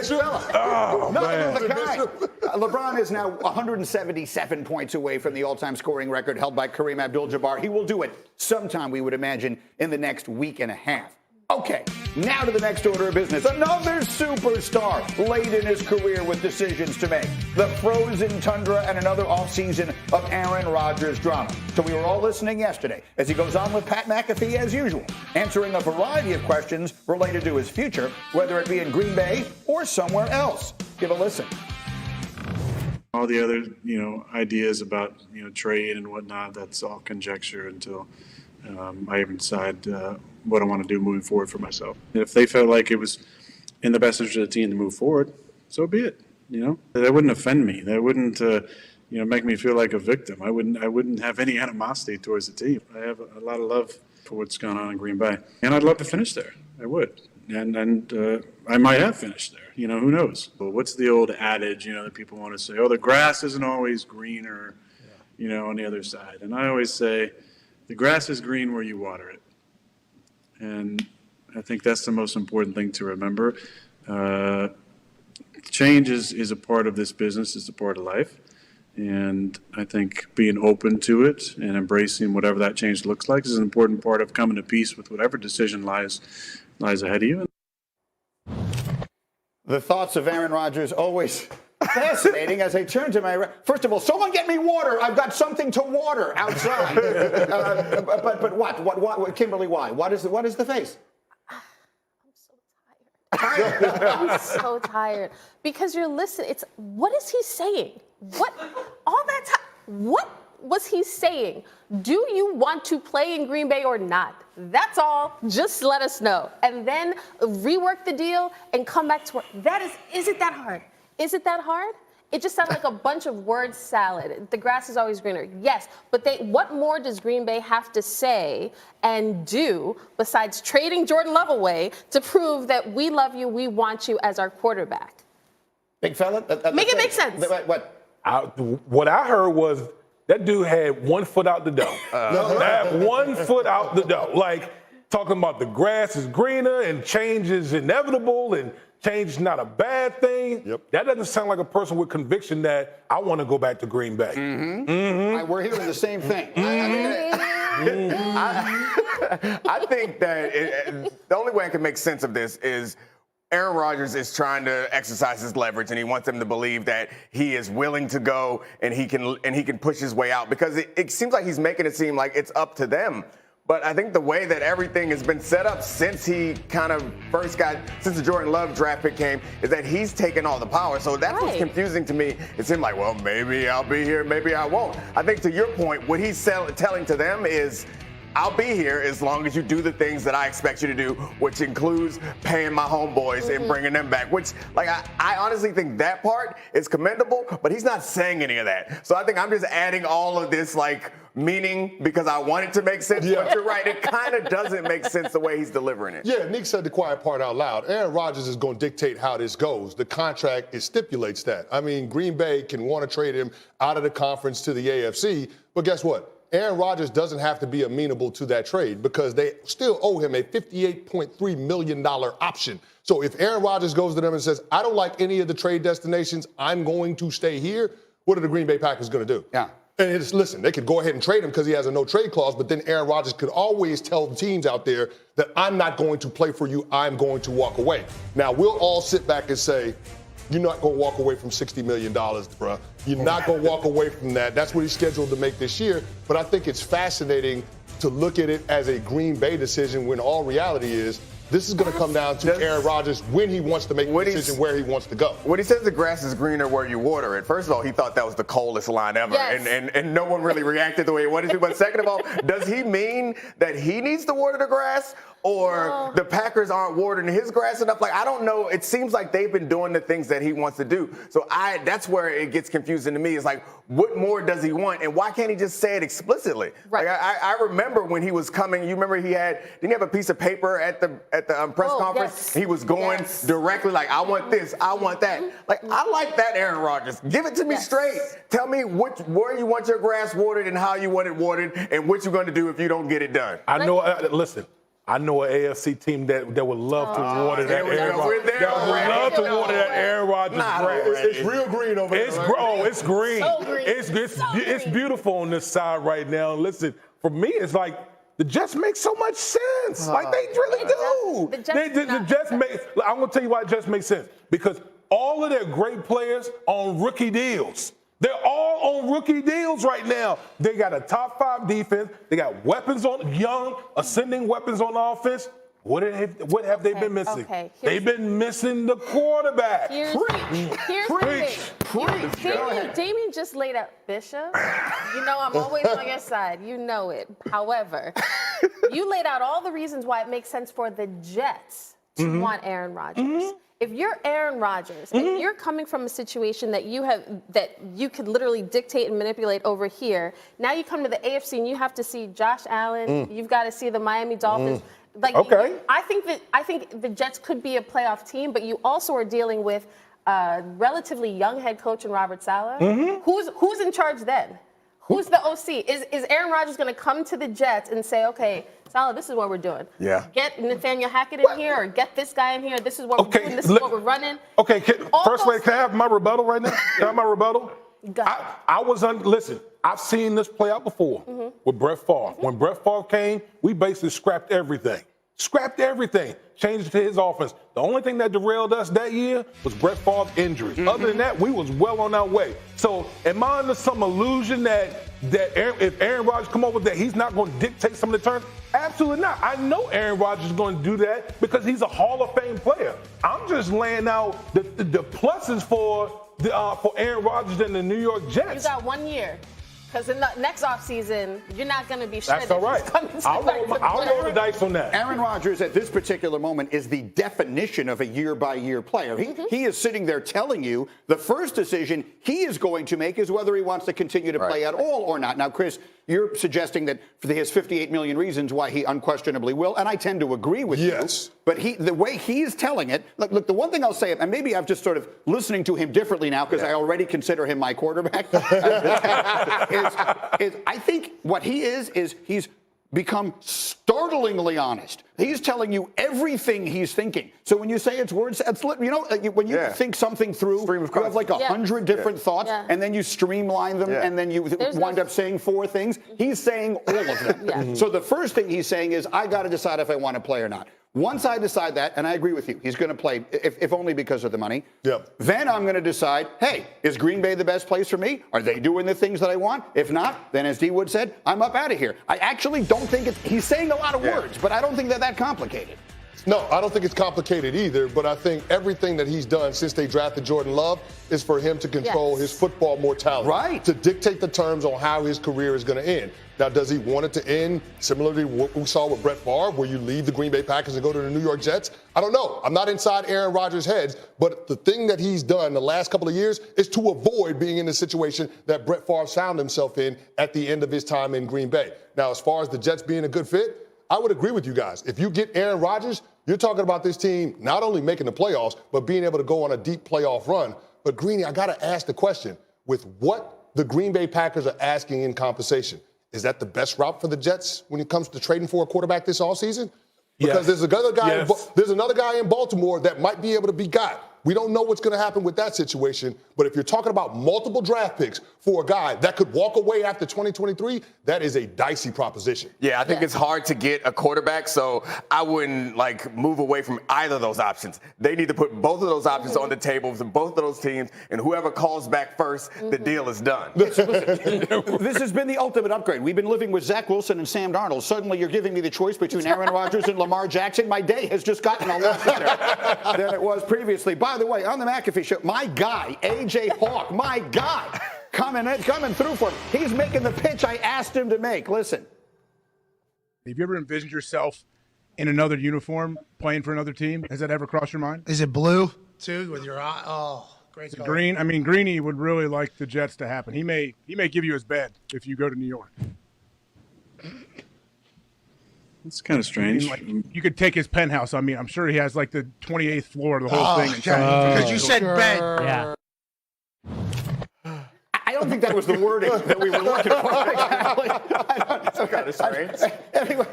Oh, man. LeBron is now 177 points away from the all-time scoring record held by Kareem Abdul-Jabbar. He will do it sometime, we would imagine, in the next week and a half. Okay, now to the next order of business. Another superstar late in his career with decisions to make. The frozen tundra and another offseason of Aaron Rodgers drama. So we were all listening yesterday as he goes on with Pat McAfee as usual, answering a variety of questions related to his future, whether it be in Green Bay or somewhere else. Give a listen. All the other, ideas about, trade and whatnot, that's all conjecture until I even decide what I want to do moving forward for myself. If they felt like it was in the best interest of the team to move forward, so be it. That wouldn't offend me. That wouldn't, make me feel like a victim. I wouldn't have any animosity towards the team. I have a lot of love for what's going on in Green Bay, and I'd love to finish there. I would, and I might have finished there. Who knows? But what's the old adage? That people want to say, "Oh, the grass isn't always greener," on the other side. And I always say, the grass is green where you water it. And I think that's the most important thing to remember. Change is a part of this business, it's a part of life. And I think being open to it and embracing whatever that change looks like is an important part of coming to peace with whatever decision lies ahead of you. The thoughts of Aaron Rodgers always fascinating as I turn to my first of all, someone get me water. I've got something to water outside. But what? Kimberly, why? What is the face? I'm so tired. I'm so tired because you're listening. What is he saying? What all that time? What was he saying? Do you want to play in Green Bay or not? That's all. Just let us know, and then rework the deal and come back to work. Is it that hard? Is it that hard? It just sounded like a bunch of word salad. The grass is always greener. Yes, but what more does Green Bay have to say and do besides trading Jordan Love away to prove that we love you, we want you as our quarterback? Big fella? Make it make sense. What I heard was that dude had 1 foot out the door. That 1 foot out the door. Like, talking about the grass is greener and change is inevitable and change is not a bad thing. Yep. That doesn't sound like a person with conviction that I want to go back to Green Bay. Mm-hmm. Mm-hmm. We're hearing the same thing. I think that the only way I can make sense of this is Aaron Rodgers is trying to exercise his leverage, and he wants them to believe that he is willing to go and he can push his way out, because it seems like he's making it seem like it's up to them. But I think the way that everything has been set up since he kind of since the Jordan Love draft pick came, is that he's taken all the power. So that's what's confusing to me. It seemed like, well, maybe I'll be here, maybe I won't. I think to your point, what he's telling to them is, I'll be here as long as you do the things that I expect you to do, which includes paying my homeboys and bringing them back, which, like, I honestly think that part is commendable, but he's not saying any of that. So I think I'm just adding all of this, like, meaning because I want it to make sense. Yeah. But you're right, it kind of doesn't make sense the way he's delivering it. Yeah, Nick said the quiet part out loud. Aaron Rodgers is going to dictate how this goes. The contract, it stipulates that. I mean, Green Bay can want to trade him out of the conference to the AFC, but guess what? Aaron Rodgers doesn't have to be amenable to that trade because they still owe him a $58.3 million option. So if Aaron Rodgers goes to them and says, I don't like any of the trade destinations, I'm going to stay here, what are the Green Bay Packers going to do? Yeah. And listen, they could go ahead and trade him because he has a no-trade clause, but then Aaron Rodgers could always tell the teams out there that I'm not going to play for you, I'm going to walk away. Now, we'll all sit back and say, you're not going to walk away from $60 million, bruh. You're not going to walk away from that. That's what he's scheduled to make this year. But I think it's fascinating to look at it as a Green Bay decision when all reality is this is going to come down to Aaron Rodgers when he wants to make a decision where he wants to go. When he says the grass is greener where you water it, first of all, he thought that was the coldest line ever. Yes. And no one really reacted the way he wanted to. But second of all, does he mean that he needs to water the grass? Or the Packers aren't watering his grass enough? Like, I don't know. It seems like they've been doing the things that he wants to do. So that's where it gets confusing to me. It's like, what more does he want? And why can't he just say it explicitly? Right. Like, I remember when he was coming, you remember didn't he have a piece of paper at the press conference? Yes. He was going directly like, I want this, I want that. Like, I like that, Aaron Rodgers. Give it to me straight. Tell me where you want your grass watered and how you want it watered and what you're going to do if you don't get it done. I know, listen. I know an AFC team that would love to water that Aaron Rodgers. That would love to water that Rodgers grass. It's real green over there. It's right? it's green. So green. It's beautiful on this side right now. Listen, for me, it's like the Jets make so much sense. Like they really do. The Jets make. I'm gonna tell you why the Jets make sense, because all of their great players on rookie deals. They're all on rookie deals right now. They got a top 5 defense. They got weapons on young, ascending weapons on offense. What have they been missing? They've been missing the quarterback. Here's the thing. Damien just laid out Bishop. You know I'm always on your side. You know it. However, you laid out all the reasons why it makes sense for the Jets to want Aaron Rodgers. If you're Aaron Rodgers and you're coming from a situation that you could literally dictate and manipulate over here, now you come to the AFC and you have to see Josh Allen. You've got to see the Miami Dolphins. Like, I think the Jets could be a playoff team, but you also are dealing with a relatively young head coach in Robert Saleh. Who's in charge then? Who's the OC? Is Aaron Rodgers going to come to the Jets and say, okay, Saleh, this is what we're doing. Yeah. Get Nathaniel Hackett in here, or get this guy in here. This is what we're doing. This is what we're running. Okay, can I have my rebuttal right now? Can I have my rebuttal? Listen, I've seen this play out before with Brett Favre. When Brett Favre came, we basically scrapped everything. Changed it to his offense. The only thing that derailed us that year was Brett Favre's injuries. Other than that, we was well on our way. So am I under some illusion that if Aaron Rodgers come over, that he's not going to dictate some of the terms? Absolutely not. I know Aaron Rodgers is going to do that because he's a Hall of Fame player. I'm just laying out the pluses for Aaron Rodgers and the New York Jets. You got 1 year. Because in the next offseason, you're not going to be shredded. That's all right. I'll roll the dice on that. Aaron Rodgers at this particular moment is the definition of a year-by-year player. He is sitting there telling you the first decision he is going to make is whether he wants to continue to play at all or not. Now, Chris, you're suggesting that he has 58 million reasons why he unquestionably will, and I tend to agree with you. But the way he's telling it, look, the one thing I'll say, and maybe I'm just sort of listening to him differently now because I already consider him my quarterback, is I think what he is he's become startlingly honest. He's telling you everything he's thinking. So when you say it's words, when you think something through, you have like 100 different thoughts, and then you streamline them, and then you wind up saying 4 things. He's saying all of them. So the first thing he's saying is, I got to decide if I want to play or not. Once I decide that, and I agree with you, he's going to play, if only because of the money, then I'm going to decide, hey, is Green Bay the best place for me? Are they doing the things that I want? If not, then as D. Wood said, I'm up out of here. I actually don't think he's saying a lot of words, but I don't think they're that complicated. No, I don't think it's complicated either, but I think everything that he's done since they drafted Jordan Love is for him to control his football mortality. Right. To dictate the terms on how his career is going to end. Now, does he want it to end similarly to what we saw with Brett Favre, where you leave the Green Bay Packers and go to the New York Jets? I don't know. I'm not inside Aaron Rodgers' head, but the thing that he's done the last couple of years is to avoid being in the situation that Brett Favre found himself in at the end of his time in Green Bay. Now, as far as the Jets being a good fit, I would agree with you guys. If you get Aaron Rodgers, you're talking about this team not only making the playoffs, but being able to go on a deep playoff run. But, Greeny, I got to ask the question, with what the Green Bay Packers are asking in compensation, is that the best route for the Jets when it comes to trading for a quarterback this offseason? Because there's another guy in Baltimore that might be able to be got. We don't know what's going to happen with that situation. But if you're talking about multiple draft picks for a guy that could walk away after 2023, that is a dicey proposition. Yeah, I think it's hard to get a quarterback, so I wouldn't move away from either of those options. They need to put both of those options on the table for both of those teams, and whoever calls back first, the deal is done. This has been the ultimate upgrade. We've been living with Zach Wilson and Sam Darnold. Suddenly you're giving me the choice between Aaron Rodgers and Lamar Jackson. My day has just gotten a lot better than it was previously. By the way, on the McAfee Show, my guy, A.J. Hawk, my guy, coming through for him. He's making the pitch I asked him to make. Listen. Have you ever envisioned yourself in another uniform playing for another team? Has that ever crossed your mind? Is it blue, too, with your eye? Oh, great color. Green. I mean, Greeny would really like the Jets to happen. He may give you his bed if you go to New York. It's kind of strange. You could take his penthouse. I mean, I'm sure he has the 28th floor of the whole thing. Because you said bed. Yeah. I don't think that was the wording that we were looking for. That's kind of strange. Anyway,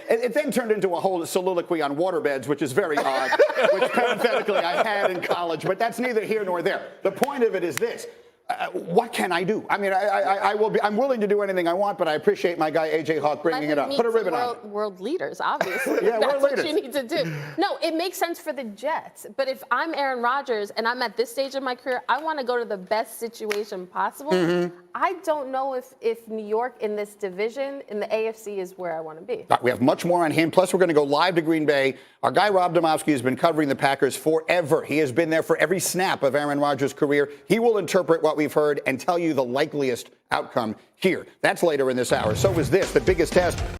it then turned into a whole soliloquy on waterbeds, which is very odd, which parenthetically I had in college, but that's neither here nor there. The point of it is this. What can I do? I mean, I'm willing to do anything I want, but I appreciate my guy AJ Hawk bringing it up. Put a ribbon on it. World leaders, obviously. Yeah, That's world what leaders. you need to do. No, it makes sense for the Jets. But if I'm Aaron Rodgers and I'm at this stage of my career, I want to go to the best situation possible. I don't know if New York in this division in the AFC is where I want to be. All right, we have much more on him. Plus, we're going to go live to Green Bay. Our guy Rob Domofsky has been covering the Packers forever. He has been there for every snap of Aaron Rodgers' career. He will interpret what we've heard and tell you the likeliest outcome here. That's later in this hour. So is this, the biggest test